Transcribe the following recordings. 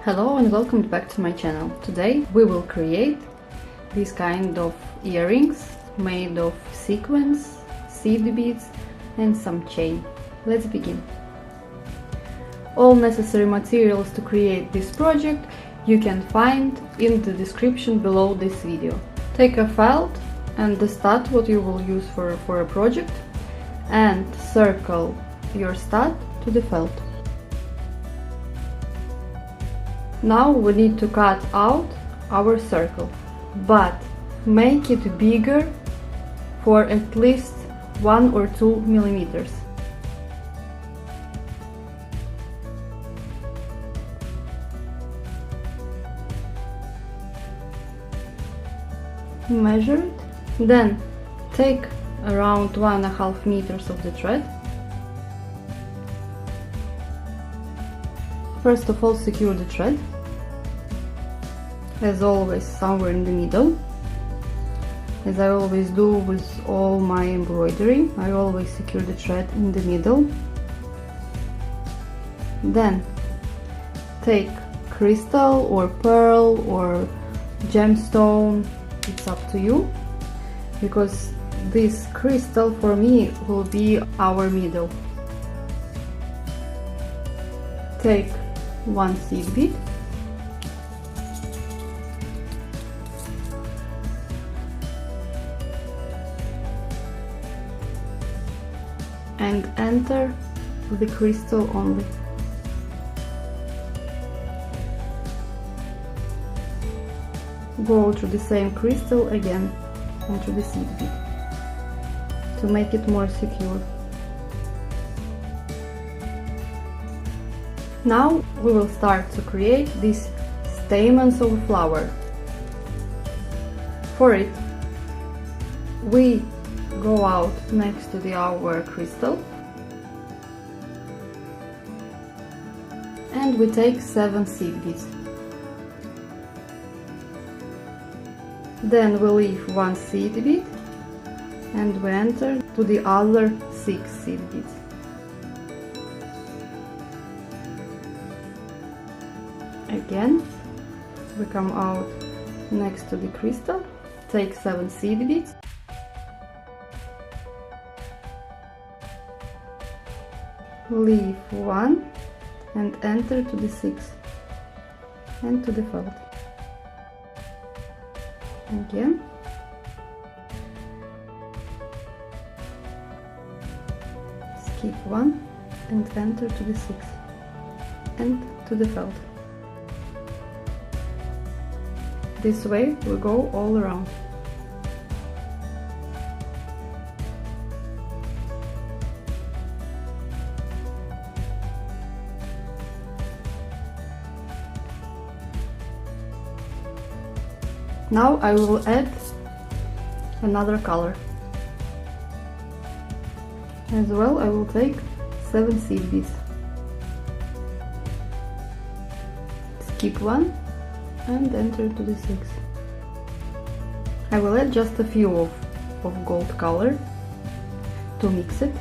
Hello and welcome back to my channel. Today we will create this kind of earrings made of sequins, seed beads and some chain. Let's begin. All necessary materials to create this project you can find in the description below this video. Take a felt and the stud what you will use for a project and circle your stud to the felt. Now we need to cut out our circle, but make it bigger for at least 1 or 2 millimeters. Measure it, then take around 1.5 meters of the thread. First of all, secure the thread, as always somewhere in the middle, as I always do with all my embroidery. I always secure the thread in the middle. Then take crystal or pearl or gemstone, it's up to you, because this crystal for me will be our middle. Take one seed bead and enter the crystal only. Go through the same crystal again and through the seed bead to make it more secure. Now we will start to create these stamens of a flower. For it, we go out next to our crystal and we take 7 seed beads. Then we leave 1 seed bead and we enter to the other 6 seed beads. Again, we come out next to the crystal, take 7 seed beads, leave 1 and enter to the 6 and to the felt. Again, skip 1 and enter to the 6 and to the felt. This way we go all around. Now I will add another color. As well, I will take 7 seed beads. Skip 1 and enter to the 6. I will add just a few of gold color to mix it.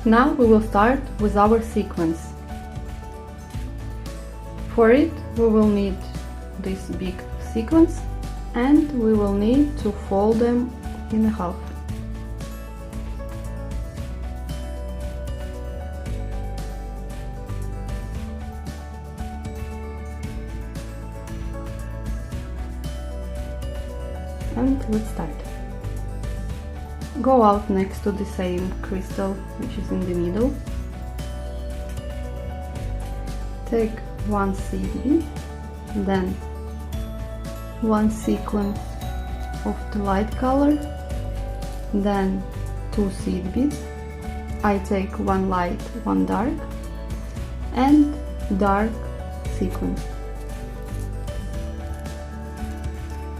Now we will start with our sequence. For it we will need this big sequence and we will need to fold them in half. And let's start. Go out next to the same crystal which is in the middle. Take 1 seed bead, then 1 sequence of the light color, then 2 seed beads. I take 1 light, 1 dark, and dark sequence,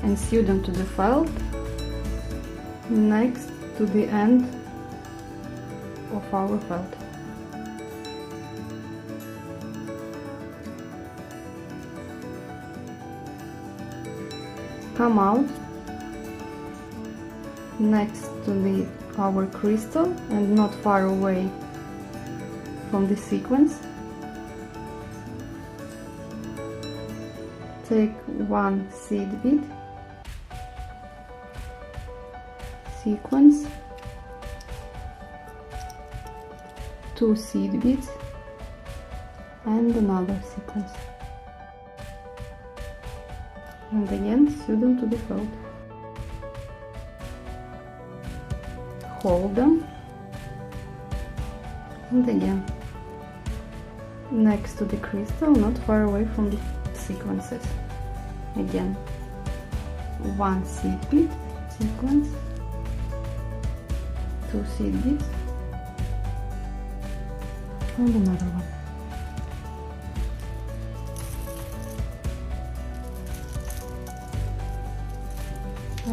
and sew them to the felt next to the end of our felt. come out next to our crystal and not far away from the sequence. Take one seed bead, sequence, two seed beads, and another sequence, and again sew them to the felt. Hold them, and again next to the crystal, not far away from the sequences. Again, one seed bead, sequence, two seed beads, and another one.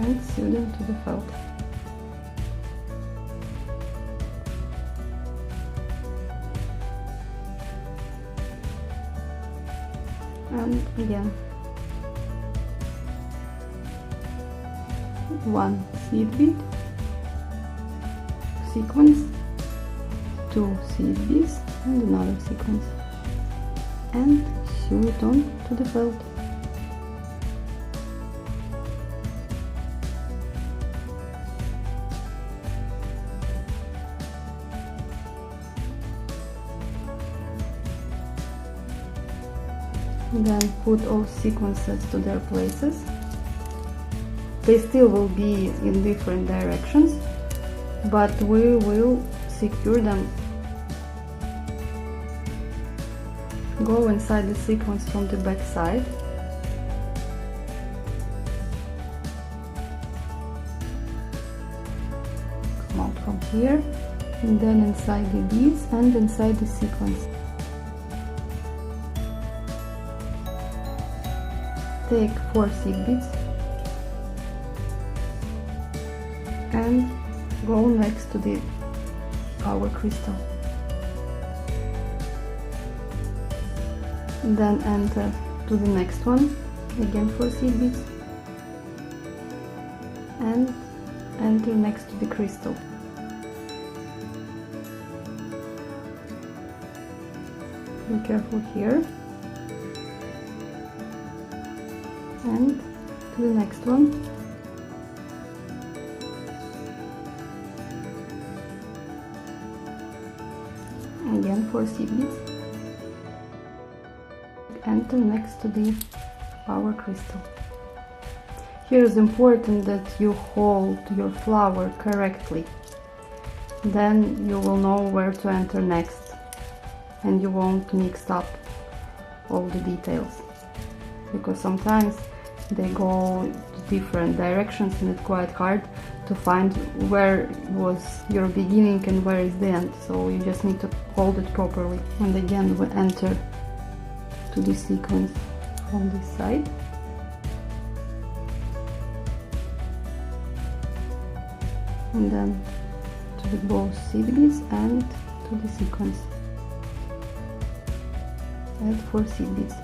And sew them to the felt. And again, one seed bead, sequence, two seed beads, and another sequence, and sew it on to the felt. Then put all sequences to their places. They still will be in different directions, but we will secure them. Go inside the sequence from the back side. Come out from here, and then inside the beads and inside the sequence. Take 4 seed beads and go next to our crystal. Then enter to the next one, again 4 seed beads, and enter next to the crystal. Be careful here. And to the next one. Again 4 seed beads. Enter next to our crystal. Here is important that you hold your flower correctly. Then you will know where to enter next, and you won't mix up all the details, because sometimes they go different directions and it's quite hard to find where was your beginning and where is the end, so you just need to hold it properly. And again we enter to the sequence from this side, and then to the both seed beads and to the sequence. Add 4 seed beads.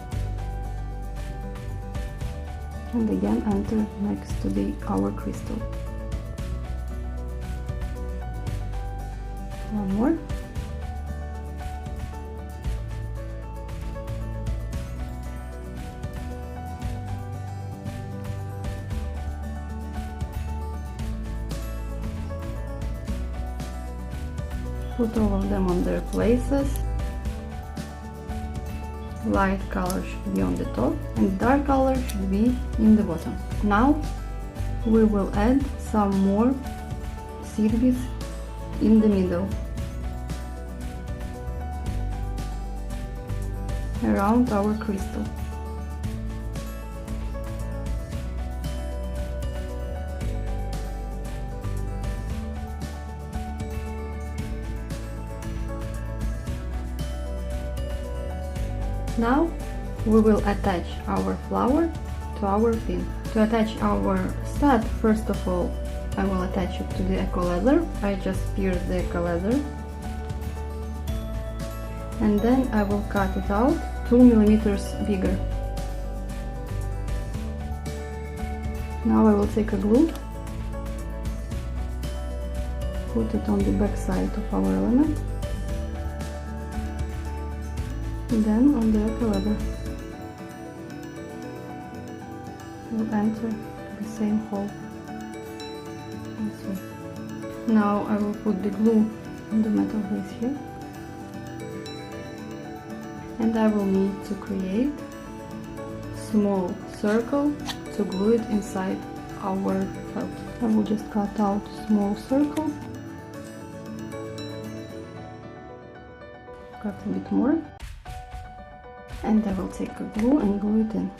And again enter next to our crystal. One more. Put all of them on their places. Light color should be on the top and dark color should be in the bottom. Now we will add some more seed beads in the middle, around our crystal. Now we will attach our flower to our pin. To attach our stud, first of all, I will attach it to the eco leather. I just pierce the eco leather, and then I will cut it out 2 millimeters bigger. Now I will take a glue, put it on the back side of our element, then on the upper leather we'll enter the same hole. This way. Now I will put the glue on the metal base here, and I will need to create small circle to glue it inside our felt. I will just cut out a small circle, cut a bit more, and I will take a glue and glue it in.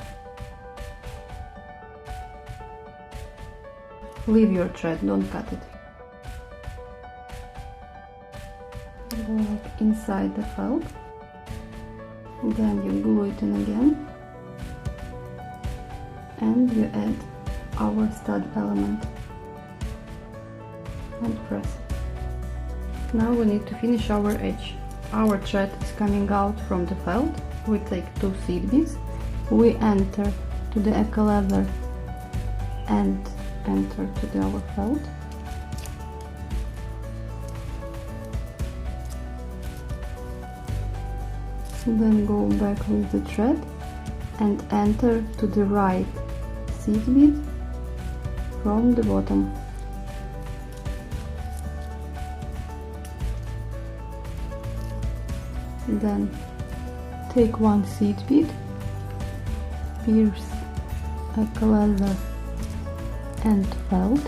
Leave your thread, don't cut it. Go like inside the felt, then you glue it in again, and you add our stud element and press. Now we need to finish our edge. Our thread is coming out from the felt. We take 2 seed beads, we enter to the echo leather and enter to our felt. Then go back with the thread and enter to the right seed bead from the bottom. Then take 1 seed bead, pierce echo leather and felt,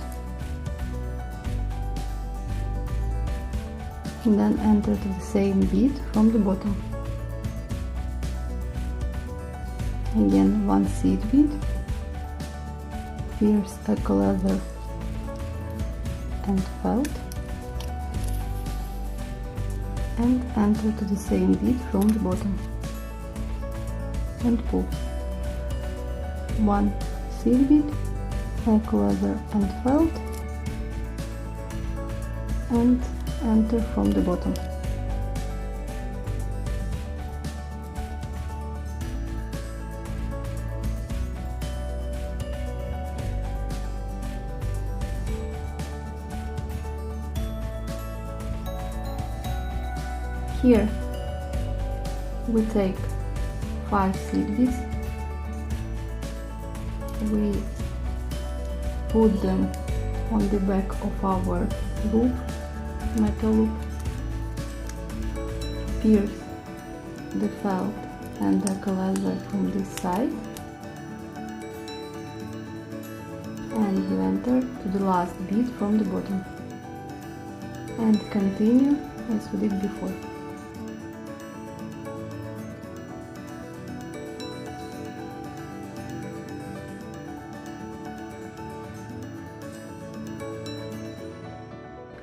and then enter to the same bead from the bottom. Again 1 seed bead, pierce echo leather and felt, and enter to the same bead from the bottom and pull. 1 seed bead, echo leather and felt, and enter from the bottom. Here we take 5 seed beads, we put them on the back of our loop, metal loop, pierce the felt and the echo leather from this side, and you enter to the last bead from the bottom, and continue as we did before.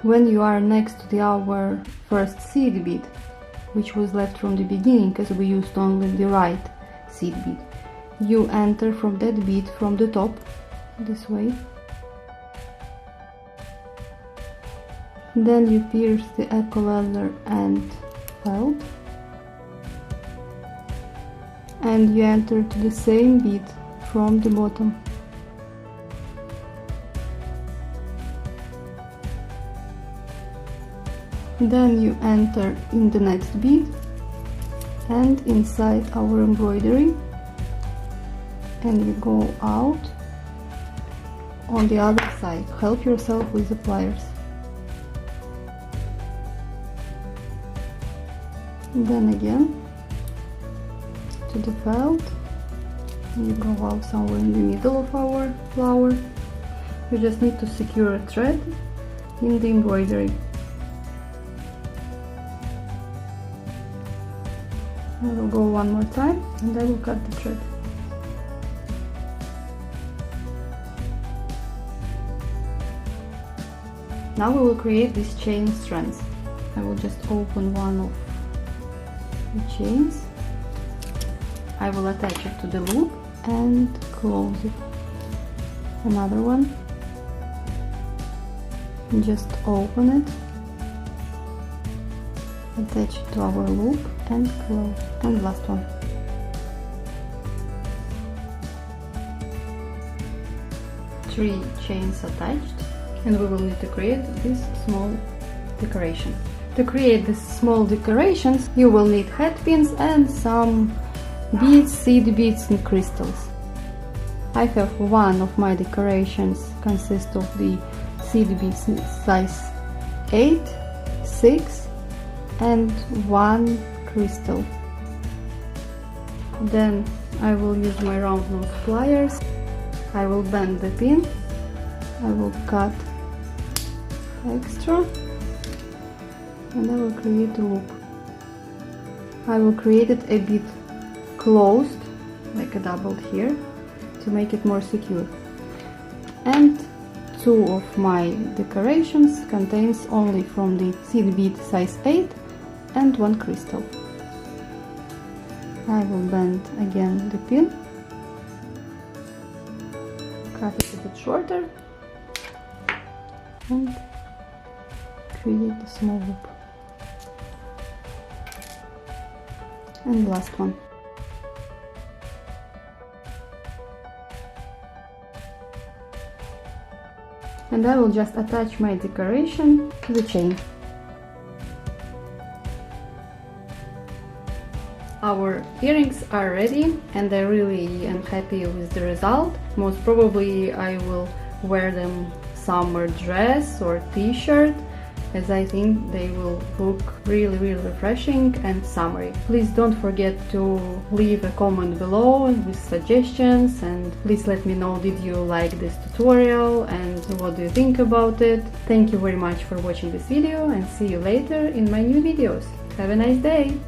When you are next to our first seed bead, which was left from the beginning because we used only the right seed bead, you enter from that bead from the top, this way. Then you pierce the echo leather and felt, and you enter to the same bead from the bottom. Then you enter in the next bead and inside our embroidery, and you go out on the other side. Help yourself with the pliers. Then again to the felt, you go out somewhere in the middle of our flower. You just need to secure a thread in the embroidery. I will go one more time and I will cut the thread. Now we will create these chain strands. I will just open one of the chains. I will attach it to the loop and close it. Another one. Just open it, attach it to our loop and close. And last one. 3 chains attached, and we will need to create this small decoration. To create these small decorations, you will need head pins and some beads, seed beads and crystals. I have one of my decorations consists of the seed beads size 8, 6 and 1 crystal. Then I will use my round nose pliers. I will bend the pin. I will cut extra and I will create a loop. I will create it a bit closed, like a double here, to make it more secure. And 2 of my decorations contains only from the seed bead size 8 and 1 crystal. I will bend again the pin, cut it a bit shorter and create a small loop. And last one. And I will just attach my decoration to the chain. Our earrings are ready and I really am happy with the result. Most probably I will wear them summer dress or t-shirt, as I think they will look really refreshing and summery. Please don't forget to leave a comment below with suggestions, and please let me know, did you like this tutorial and what do you think about it. Thank you very much for watching this video and see you later in my new videos. Have a nice day!